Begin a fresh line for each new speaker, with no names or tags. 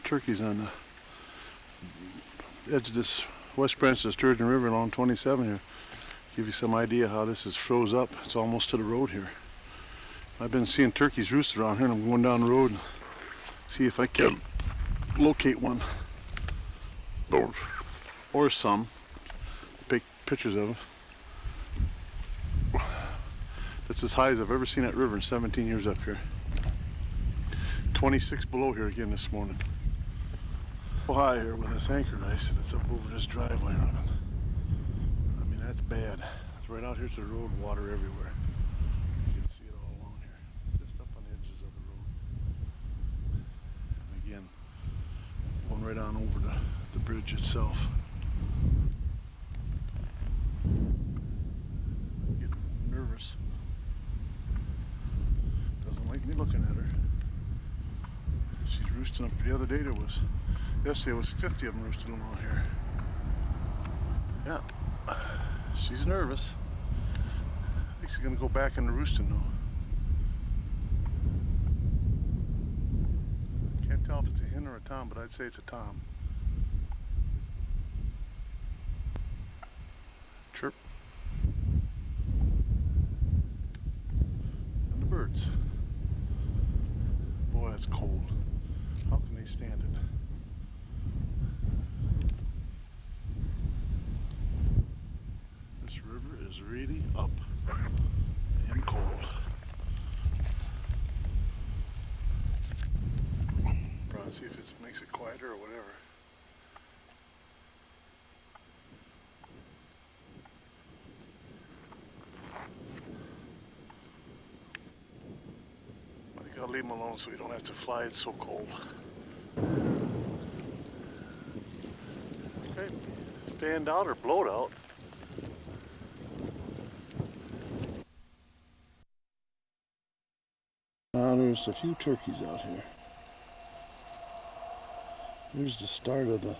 turkeys on the edge of this west branch of the Sturgeon River along 27 here. Give you some idea how this is froze up. It's almost to the road here. I've been seeing turkeys roosted around here, and I'm going down the road and see if I can locate one or some. Take pictures of them. That's as high as I've ever seen that river in 17 years up here. 26 below here again this morning. So high here with this anchor ice that's up over this driveway running. I mean, that's bad. It's right out here to the road, water everywhere. You can see it all along here, just up on the edges of the road. And again, going right on over the bridge itself. I'm getting nervous. Doesn't like me looking at her. She's roosting up. The other day yesterday was 50 of them roosted along here. Yeah, she's nervous. I think she's gonna go back into roosting though. Can't tell if it's a hen or a tom, but I'd say it's a tom. Chirp. And the birds. Boy, it's cold. How can they stand it? This river is really up and cold. Probably see if it makes it quieter or whatever. I think I'll leave them alone so we don't have to fly. It's so cold. Okay, it's fanned out or blowed out. Now there's a few turkeys out here. Here's the start of the